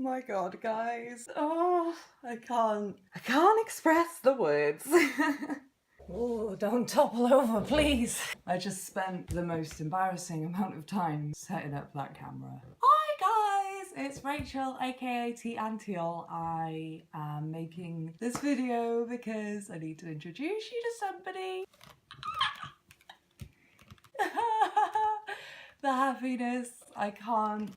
My God, guys. Oh, I can't express the words. Oh, don't topple over, please. I just spent the most embarrassing amount of time setting up that camera. Hi guys, it's Rachel, aka TeaandTeal. I am making this video because I need to introduce you to somebody. The happiness, I can't.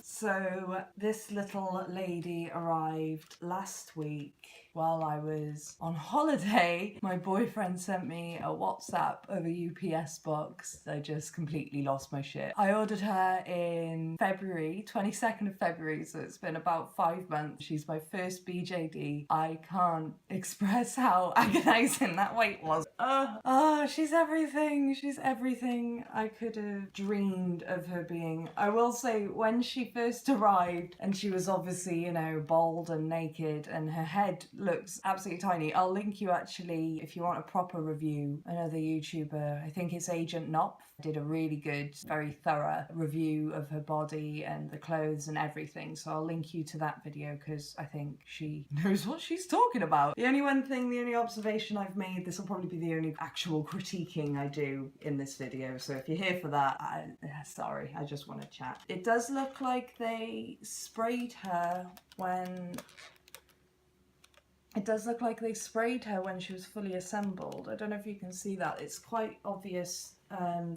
So this little lady arrived last week while I was on holiday. My boyfriend sent me a WhatsApp of a UPS box. I just completely lost my shit. I ordered her in February, 22nd of February, so it's been about 5 months. She's my first BJD. I can't express how agonizing that wait was. She's everything. She's everything I could have dreamed of her being. I will say, when she first arrived, and she was obviously, you know, bald and naked, and her head looks absolutely tiny. I'll link you actually, if you want a proper review, another YouTuber, I think it's Agent Knopf, did a really good, very thorough review of her body and the clothes and everything. So I'll link you to that video because I think she knows what she's talking about. The only observation I've made, this will probably be the only actual critiquing I do in this video. So if you're here for that, sorry, I just want to chat. It does look like they sprayed her when... It does look like they sprayed her when she was fully assembled. I don't know if you can see that. It's quite obvious.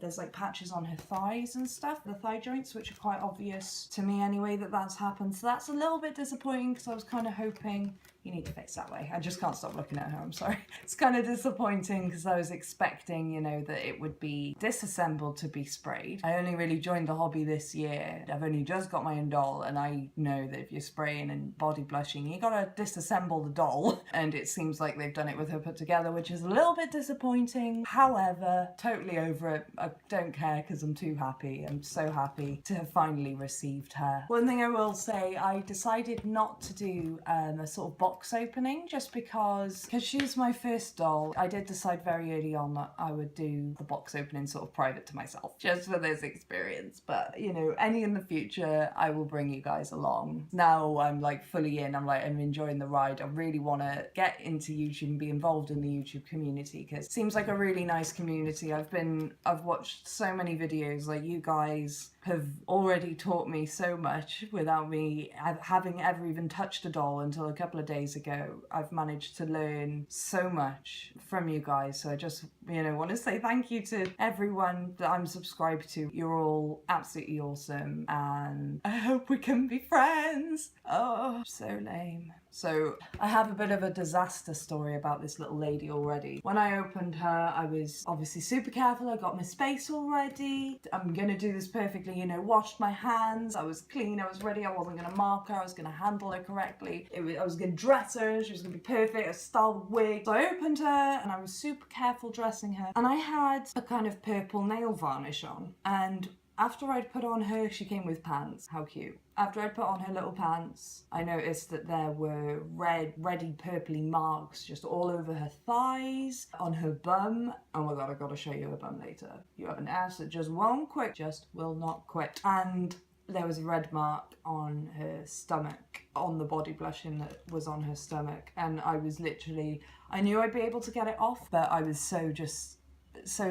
There's like patches on her thighs and stuff, the thigh joints, which are quite obvious to me anyway that that's happened. So that's a little bit disappointing because I was kind of hoping... You need to face that way. I just can't stop looking at her, I'm sorry. It's kind of disappointing because I was expecting, you know, that it would be disassembled to be sprayed. I only really joined the hobby this year. I've only just got my own doll, and I know that if you're spraying and body blushing, you gotta disassemble the doll. And it seems like they've done it with her put together, which is a little bit disappointing. However, totally over it. I don't care because I'm too happy. I'm so happy to have finally received her. One thing I will say, I decided not to do a sort of box opening just because she's my first doll. I did decide very early on that I would do the box opening sort of private to myself just for this experience, but you know, any in the future I will bring you guys along. Now I'm like fully in, I'm enjoying the ride. I really want to get into YouTube and be involved in the YouTube community because it seems like a really nice community. I've watched so many videos, like you guys have already taught me so much without me having ever even touched a doll until a couple of days ago. I've managed to learn so much from you guys, so I just, you know, want to say thank you to everyone that I'm subscribed to. You're all absolutely awesome and I hope we can be friends. Oh, so lame. So I have a bit of a disaster story about this little lady already. When I opened her, I was obviously super careful. I got my space all ready. I'm gonna do this perfectly, you know, washed my hands. I was clean, I was ready. I wasn't gonna mark her. I was gonna handle her correctly. I was gonna dress her. She was gonna be perfect. I styled wig. So I opened her and I was super careful dressing her. And I had a kind of purple nail varnish on. And after I'd put on her, she came with pants. How cute. After I'd put on her little pants, I noticed that there were reddy purpley marks just all over her thighs, on her bum. Oh my God, I gotta show you her bum later. You have an ass that just won't quit, just will not quit. And there was a red mark on her stomach, on the body blushing that was on her stomach. And I was literally, I knew I'd be able to get it off, but I was so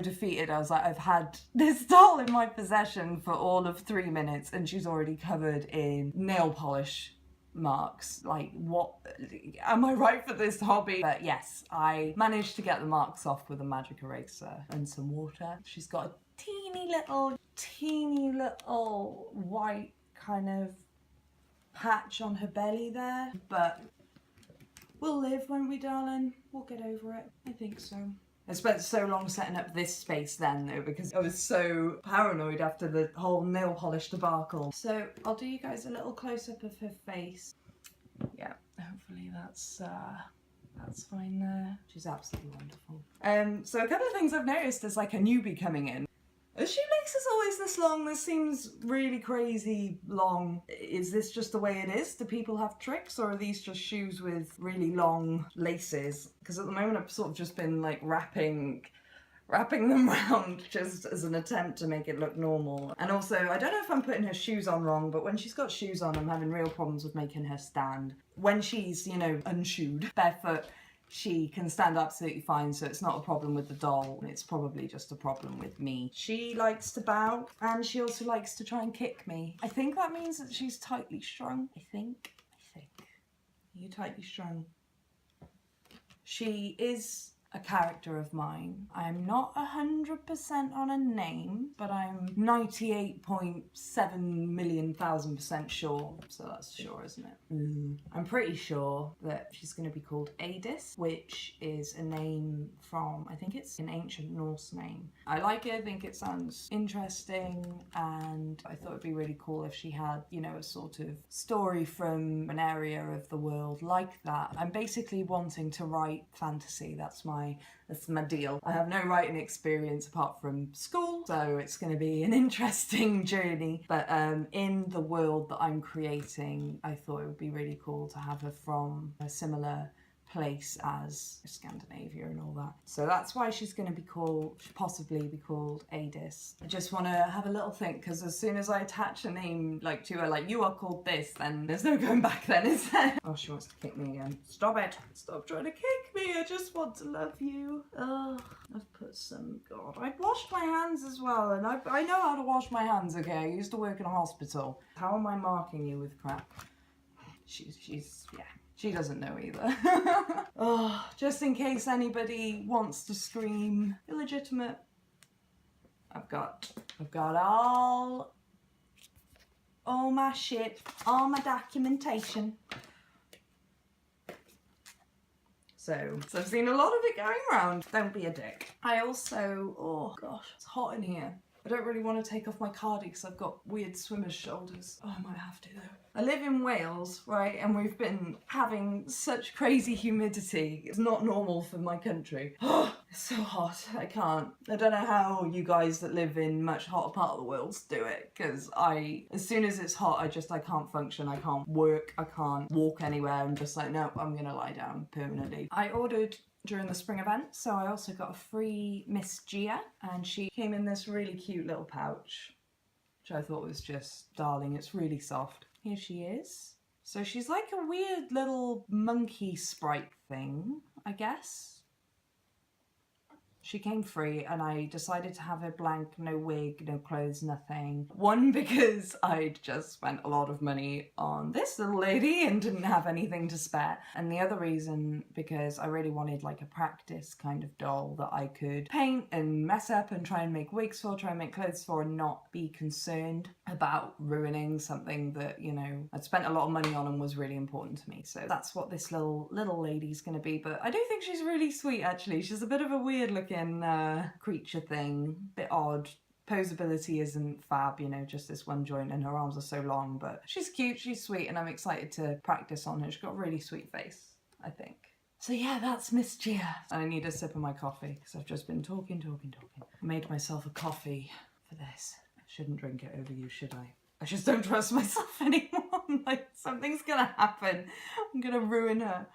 defeated. I was like, I've had this doll in my possession for all of 3 minutes and she's already covered in nail polish marks. Like, what? Am I right for this hobby? But yes, I managed to get the marks off with a magic eraser and some water. She's got a teeny little white kind of patch on her belly there, but we'll live, won't we, darling? We'll get over it. I think so. I spent so long setting up this space then though because I was so paranoid after the whole nail polish debacle. So I'll do you guys a little close-up of her face. Yeah, hopefully that's fine there. She's absolutely wonderful. So a couple of things I've noticed is like a newbie coming in. Are shoelaces always this long? This seems really crazy long. Is this just the way it is? Do people have tricks or are these just shoes with really long laces? Because at the moment I've sort of just been like wrapping wrapping them round just as an attempt to make it look normal. And also, I don't know if I'm putting her shoes on wrong, but when she's got shoes on, I'm having real problems with making her stand. When she's, you know, unshoed, barefoot, she can stand absolutely fine, so it's not a problem with the doll. It's probably just a problem with me. She likes to bow, and she also likes to try and kick me. I think that means that she's tightly strung. I think. Are you tightly strung? She is a character of mine. I'm not 100% on a name, but I'm 98.7,000,000% sure. So that's sure, isn't it? I'm pretty sure that she's going to be called Adis, which is a name from, I think it's an ancient Norse name. I like it, I think it sounds interesting, and I thought it'd be really cool if she had, you know, a sort of story from an area of the world like that. I'm basically wanting to write fantasy. That's my deal. I have no writing experience apart from school, so it's going to be an interesting journey. But in the world that I'm creating, I thought it would be really cool to have her from a similar place as Scandinavia and all that. So that's why she's going to be called, possibly be called Adis. I just want to have a little think, because as soon as I attach a name like to her, like you are called this, then there's no going back then, is there? Oh, she wants to kick me again. Stop it. Stop trying to kick me. I just want to love you. Oh, I've put some, God, I've washed my hands as well, and I know how to wash my hands, okay? I used to work in a hospital. How am I marking you with crap? She's yeah. She doesn't know either. Oh, just in case anybody wants to scream illegitimate, I've got all my shit, all my documentation. So I've seen a lot of it going around. Don't be a dick. I also, oh gosh, it's hot in here. I don't really want to take off my cardi because I've got weird swimmer's shoulders. Oh, I might have to though. I live in Wales, right, and we've been having such crazy humidity. It's not normal for my country. Oh, it's so hot. I can't. I don't know how you guys that live in much hotter part of the world do it, because as soon as it's hot, I can't function. I can't work. I can't walk anywhere. I'm just like, no, I'm gonna lie down permanently. I ordered during the spring event, so I also got a free Miss Gia, and she came in this really cute little pouch, which I thought was just darling. It's really soft. Here she is. So she's like a weird little monkey sprite thing, I guess. She came free, and I decided to have her blank, no wig, no clothes, nothing. One, because I'd just spent a lot of money on this little lady and didn't have anything to spare. And the other reason, because I really wanted like a practice kind of doll that I could paint and mess up and try and make wigs for, try and make clothes for, and not be concerned about ruining something that, you know, I'd spent a lot of money on and was really important to me. So that's what this little lady's gonna be. But I do think she's really sweet, actually. She's a bit of a weird looking creature thing, bit odd. Posability isn't fab, you know, just this one joint, and her arms are so long, but she's cute, she's sweet, and I'm excited to practice on her. She's got a really sweet face, I think. So yeah, that's Miss Gia. And I need a sip of my coffee, because I've just been talking. I made myself a coffee for this. I shouldn't drink it over you, should I? I just don't trust myself anymore. Like, something's gonna happen. I'm gonna ruin her.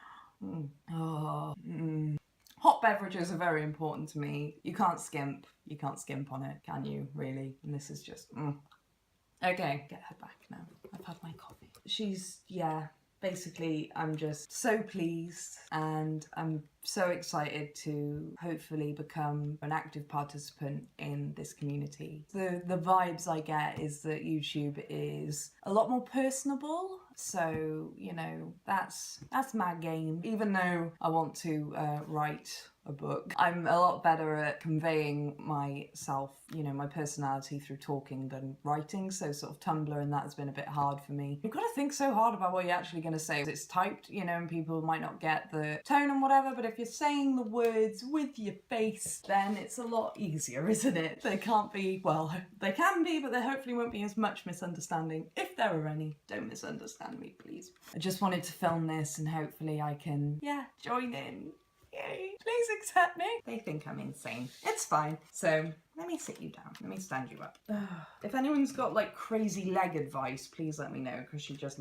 Hot beverages are very important to me. You can't skimp. You can't skimp on it, can you, really? And this is just, Okay, get her back now. I've had my coffee. She's, yeah, basically, I'm just so pleased, and I'm so excited to hopefully become an active participant in this community. The vibes I get is that YouTube is a lot more personable. So, you know, that's my game. Even though I want to write a book, I'm a lot better at conveying myself, you know, my personality through talking than writing. So sort of Tumblr and that has been a bit hard for me. You've got to think so hard about what you're actually going to say. It's typed, you know, and people might not get the tone and whatever, but if you're saying the words with your face, then it's a lot easier, isn't it? There can't be, well, they can be, but there hopefully won't be as much misunderstanding. If there are any, don't misunderstand me, please. I just wanted to film this, and hopefully I can, yeah, join in. Yay, please accept me. They think I'm insane. It's fine. So let me sit you down. Let me stand you up. If anyone's got like crazy leg advice, please let me know, because she just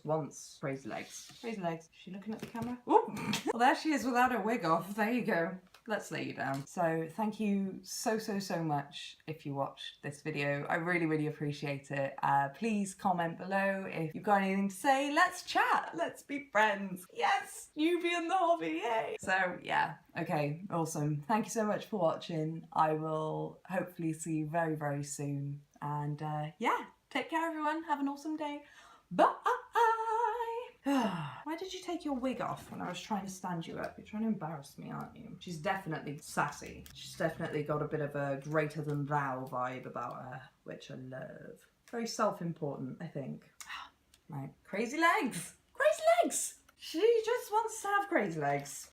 wants crazy legs. Crazy legs. Is she looking at the camera? Oh, well, there she is without her wig off. There you go. let's lay you down. So thank you so much if you watched this video. I really appreciate it. Please comment below if you've got anything to say. Let's chat, let's be friends. Yes, newbie in the hobby, yay. So yeah, okay, awesome. Thank you so much for watching. I will hopefully see you very soon. And yeah, take care everyone, have an awesome day. Bye. Why did you take your wig off when I was trying to stand you up? You're trying to embarrass me, aren't you? She's definitely sassy. She's definitely got a bit of a greater than thou vibe about her, which I love. Very self-important, I think. Right, crazy legs! Crazy legs! She just wants to have crazy legs.